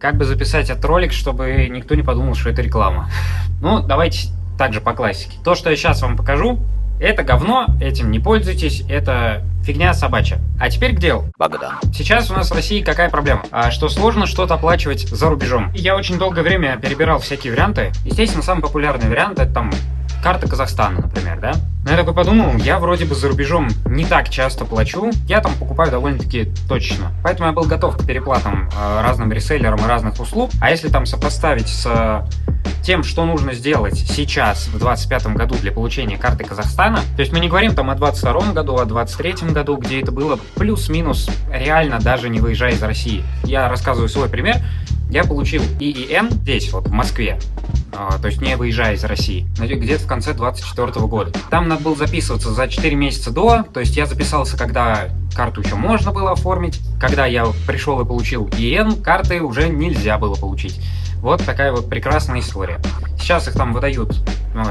Как бы записать этот ролик, чтобы никто не подумал, что это реклама? Ну, давайте также по классике. То, что я сейчас вам покажу, это говно, этим не пользуйтесь, это фигня собачья. А теперь к делу. Богдан. Сейчас у нас в России какая проблема? Что сложно что-то оплачивать за рубежом. Я очень долгое время перебирал всякие варианты. Естественно, самый популярный вариант — это там карта Казахстана, например, да? Но я такой подумал, я вроде бы за рубежом не так часто плачу, я там покупаю довольно-таки точечно. Поэтому я был готов к переплатам разным реселлерам и разных услуг. А если там сопоставить с тем, что нужно сделать сейчас, в 2025 году для получения карты Казахстана, то есть мы не говорим там о 2022 году, о 2023 году, где это было плюс-минус реально, даже не выезжая из России. Я рассказываю свой пример. Я получил ИИН здесь, вот в Москве, то есть не выезжая из России, где-то в конце 2024 года. Там надо было записываться за 4 месяца до, то есть я записался, когда карту еще можно было оформить. Когда я пришел и получил ИИН, карты уже нельзя было получить. Вот такая вот прекрасная история. Сейчас их там выдают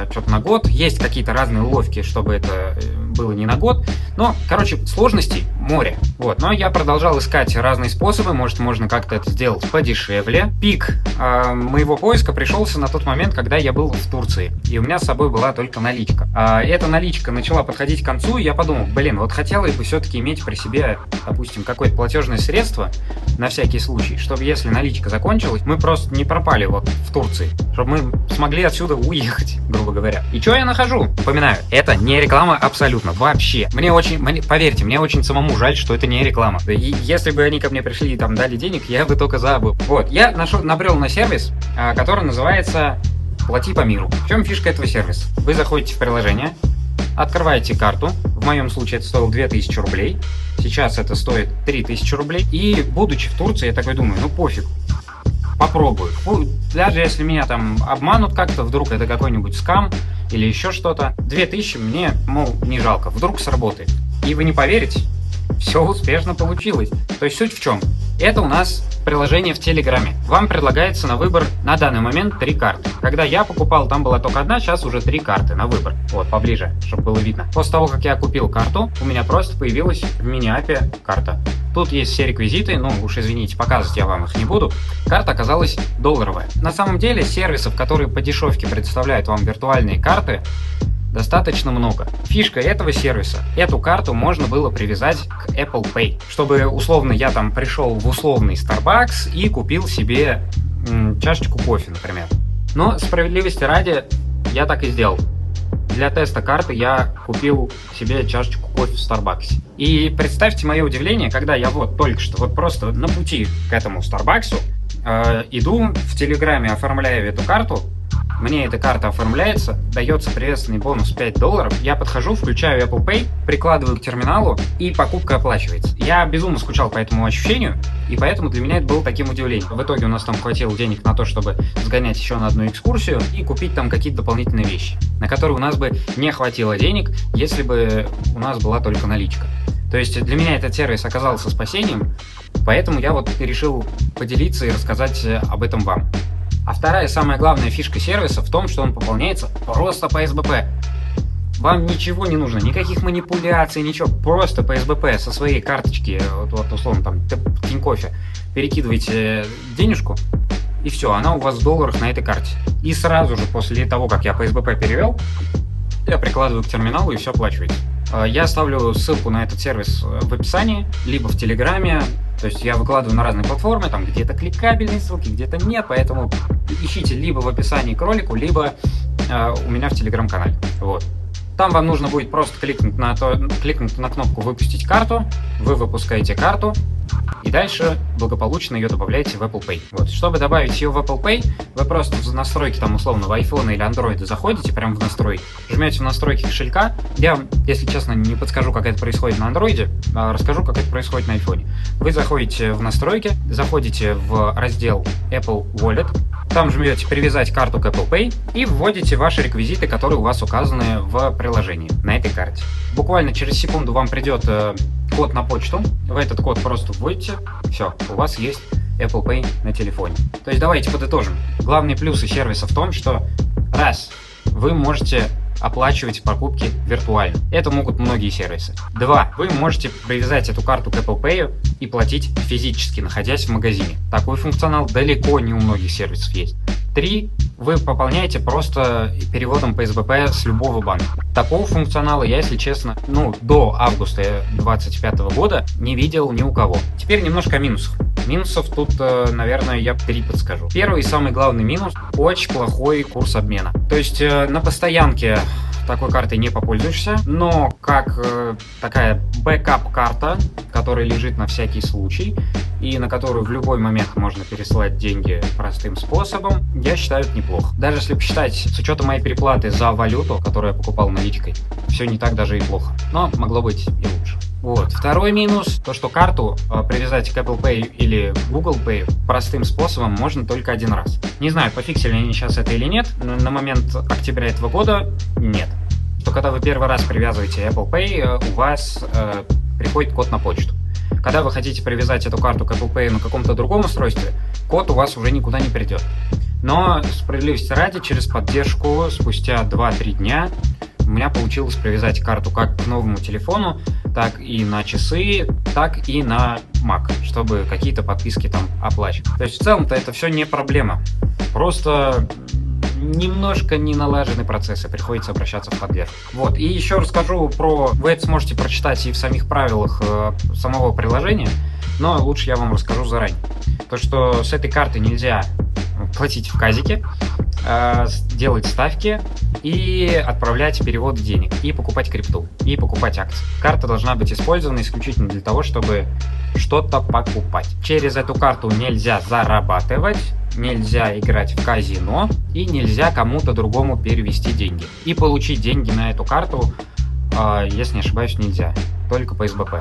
что-то на год. Есть какие-то разные уловки, чтобы это было не на год. Но, короче, сложностей море. Вот. Но я продолжал искать разные способы. Может, можно как-то это сделать подешевле. Пик моего поиска пришелся на тот момент, когда я был в Турции. И у меня с собой была только наличка. Эта наличка начала подходить к концу. И я подумал, вот хотелось бы все-таки иметь при себе, допустим, какое-то платежное средство на всякий случай, чтобы если наличка закончилась, мы просто не пропали вот в Турции, чтобы мы смогли отсюда уехать, грубо говоря. И что я нахожу? Напоминаю, это не реклама абсолютно, вообще. Поверьте, мне очень самому жаль, что это не реклама. И если бы они ко мне пришли и там дали денег, я бы только забыл. Вот, я набрел на сервис, который называется «Плати по миру». В чем фишка этого сервиса? Вы заходите в приложение, открываете карту, в моем случае это стоило 2000 рублей, сейчас это стоит 3000 рублей, и будучи в Турции, я такой думаю, ну пофиг, попробую. Даже если меня там обманут как-то, вдруг это какой-нибудь скам или еще что-то, 2000 мне, мол, не жалко, вдруг сработает. И вы не поверите, все успешно получилось. То есть суть в чем? Это у нас приложение в Телеграме. Вам предлагается на выбор на данный момент 3 карты. Когда я покупал, там была только одна, сейчас уже 3 карты на выбор. Вот, поближе, чтобы было видно. После того, как я купил карту, у меня просто появилась в мини-апе карта. Тут есть все реквизиты, ну уж извините, показывать я вам их не буду. Карта оказалась долларовая. На самом деле сервисов, которые по дешевке представляют вам виртуальные карты, достаточно много. Фишка этого сервиса: эту карту можно было привязать к Apple Pay, чтобы условно я там пришел в условный Starbucks и купил себе чашечку кофе, например. Но справедливости ради, я так и сделал. Для теста карты я купил себе чашечку кофе в Starbucks. И представьте мое удивление, когда я вот только что вот просто на пути к этому Starbucks иду в Телеграме, оформляю эту карту. Мне эта карта оформляется, дается приветственный бонус $5, я подхожу, включаю Apple Pay, прикладываю к терминалу, и покупка оплачивается. Я безумно скучал по этому ощущению, и поэтому для меня это было таким удивлением. В итоге у нас там хватило денег на то, чтобы сгонять еще на одну экскурсию и купить там какие-то дополнительные вещи, на которые у нас бы не хватило денег, если бы у нас была только наличка. То есть для меня этот сервис оказался спасением, поэтому я вот решил поделиться и рассказать об этом вам. А вторая, самая главная фишка сервиса в том, что он пополняется просто по СБП. Вам ничего не нужно, никаких манипуляций, ничего, просто по СБП со своей карточки, вот условно там Тинькоффе, перекидываете денежку, и все, она у вас в долларах на этой карте. И сразу же после того, как я по СБП перевел, я прикладываю к терминалу и все оплачиваете. Я оставлю ссылку на этот сервис в описании, либо в Телеграме. То есть я выкладываю на разные платформы, там где-то кликабельные ссылки, где-то нет, поэтому ищите либо в описании к ролику, либо у меня в Телеграм-канале. Вот. Там вам нужно будет просто кликнуть на кнопку «Выпустить карту», вы выпускаете карту, и дальше благополучно ее добавляете в Apple Pay. Вот. Чтобы добавить ее в Apple Pay, вы просто в настройки там условно в iPhone или Android заходите, прямо в настройки, жмете в настройки кошелька. Я вам, если честно, не подскажу, как это происходит на Android, а расскажу, как это происходит на iPhone. Вы заходите в настройки, заходите в раздел Apple Wallet, там жмете «Привязать карту к Apple Pay» и вводите ваши реквизиты, которые у вас указаны в приложении на этой карте. Буквально через секунду вам придет код на почту, вы этот код просто вводите, все, у вас есть Apple Pay на телефоне. То есть давайте подытожим. Главные плюсы сервиса в том, что раз, вы можете оплачивать покупки виртуально. Это могут многие сервисы. 2. Вы можете привязать эту карту к Apple Pay и платить физически, находясь в магазине. Такой функционал далеко не у многих сервисов есть. 3. Вы пополняете просто переводом по СБП с любого банка. Такого функционала я, если честно, до августа 2025 года не видел ни у кого. Теперь немножко о минусах. Минусов тут, наверное, я 3 подскажу. Первый и самый главный минус – очень плохой курс обмена. То есть на постоянке такой картой не попользуешься, но как такая бэкап-карта, которая лежит на всякий случай и на которую в любой момент можно пересылать деньги простым способом, я считаю это неплохо. Даже если посчитать с учетом моей переплаты за валюту, которую я покупал наличкой, все не так даже и плохо, но могло быть и лучше. Вот. Второй минус, то что карту привязать к Apple Pay или Google Pay простым способом можно только один раз. Не знаю, пофиксили они сейчас это или нет, но на момент октября этого года нет. Что когда вы первый раз привязываете Apple Pay, у вас приходит код на почту. Когда вы хотите привязать эту карту к Apple Pay на каком-то другом устройстве, код у вас уже никуда не придет. Но, справедливости ради, через поддержку спустя 2-3 дня у меня получилось привязать карту как к новому телефону, так и на часы, так и на Mac, чтобы какие-то подписки там оплачивать. То есть в целом-то это все не проблема. Просто немножко не налажены процессы, приходится обращаться в поддержку. Вот, и еще расскажу вы это сможете прочитать и в самих правилах самого приложения, но лучше я вам расскажу заранее. То, что с этой карты нельзя платить в казике, делать ставки и отправлять переводы денег, и покупать крипту, и покупать акции. Карта должна быть использована исключительно для того, чтобы что-то покупать. Через эту карту нельзя зарабатывать, нельзя играть в казино и нельзя кому-то другому перевести деньги. И получить деньги на эту карту, если не ошибаюсь, нельзя. Только по СБП.